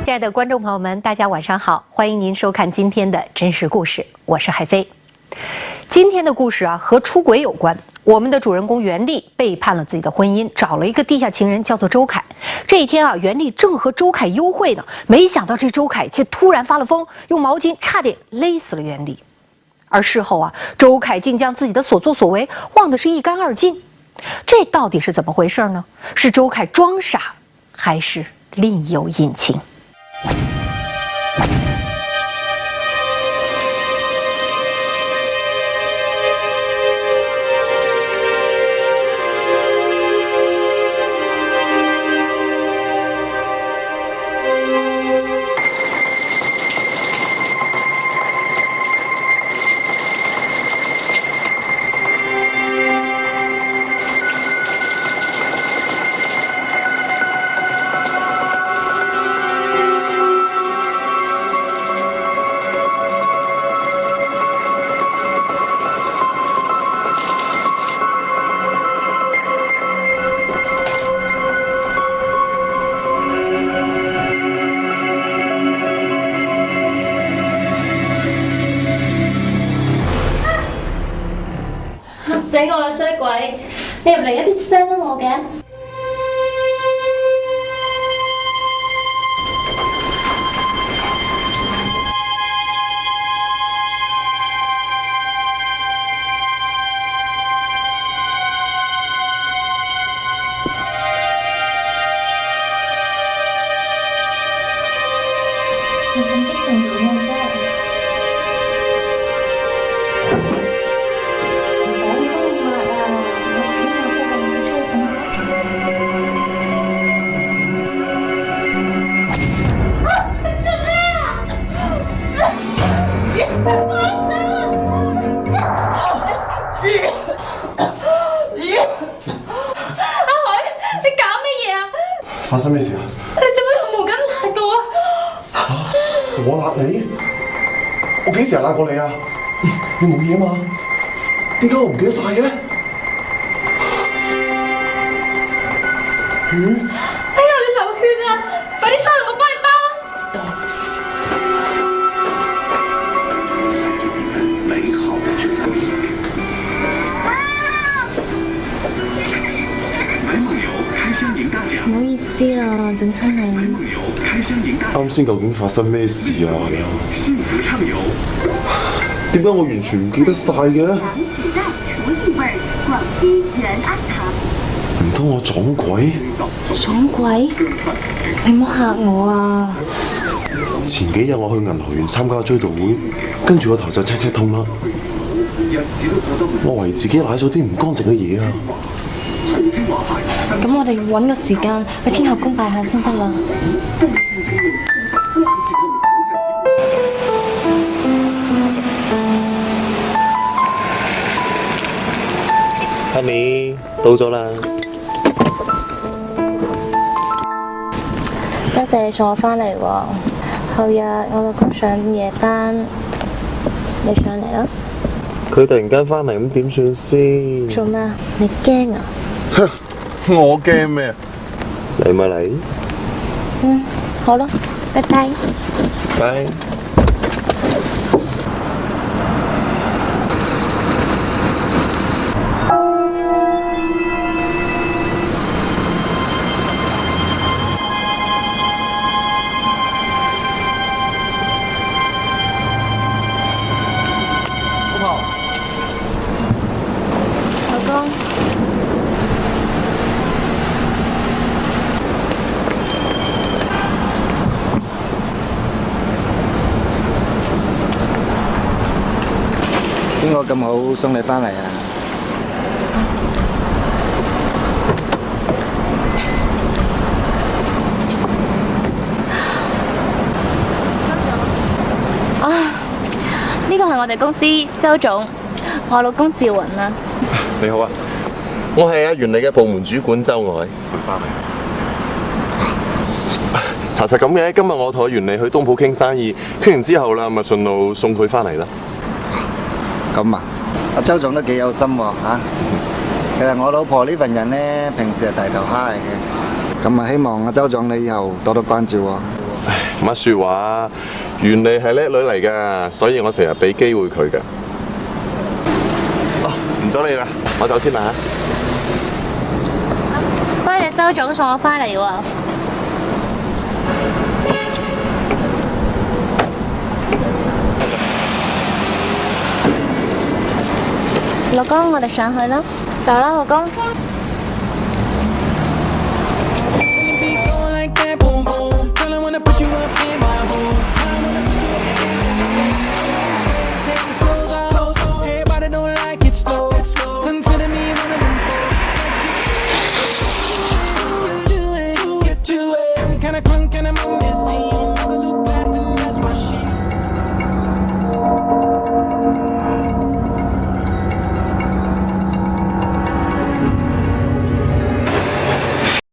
亲爱的观众朋友们，大家晚上好，欢迎您收看今天的真实故事，我是海飞。今天的故事和出轨有关。我们的主人公袁丽背叛了自己的婚姻，找了一个地下情人，叫做周凯。这一天袁丽正和周凯幽会呢，没想到这周凯却突然发了疯，用毛巾差点勒死了袁丽。而事后周凯竟将自己的所作所为忘得是一干二净。这到底是怎么回事呢？是周凯装傻，还是另有隐情？死我啦衰鬼！你入嚟一啲聲都冇嘅。你咁激動做咩啫？發生咩事啊？你做咩用毛巾辣到啊？我辣你？我幾時辣過你啊？你冇嘢嘛？點解我唔記得晒嘅？血？哎呀，你流血啊！快啲出去，我幫你包啊！美好的這個買夢遊開箱贏大獎。唔好意思啊，整親你。夢遊開箱贏大獎。啱先究竟發生咩事啊？幸福暢遊。點解我完全唔記得晒嘅？糖取代除異味，廣西仁安堂。唔通我撞鬼？撞鬼？你唔好嚇我啊！前幾日我去銀河園參加追悼會，跟住個頭就赤赤痛啦。我懷疑自己舐咗啲唔乾淨嘅嘢啊！咁我哋要揾個時間去天后宮拜下先得啦。Honey，到咗啦！多謝你送我翻嚟喎。後日我老公上夜班，你上嚟啦。佢突然間翻嚟，咁點算先？做咩？你驚啊？我驚咩？嚟咪嚟。好啦，拜拜。拜。邊個咁好送你翻嚟啊？呢個係我哋公司周總，我老公趙雲啊。你好啊，我係阿袁你嘅部門主管周愛。查實咁嘅，今日我同阿袁利去東圃傾生意，傾完之後啦，咪順路送佢翻嚟啦。咁啊，阿周總都幾有心喎嚇。其實我老婆呢份人咧，平時係大頭蝦嚟嘅，咁啊希望阿周總你以後多多關照喎。唉，乜説話？袁利係叻女嚟㗎，所以我成日俾機會佢㗎。哦，唔阻你啦，我走先啦嚇。不過你周總送我翻嚟喎。老公，我哋上去啦。走啦，老公。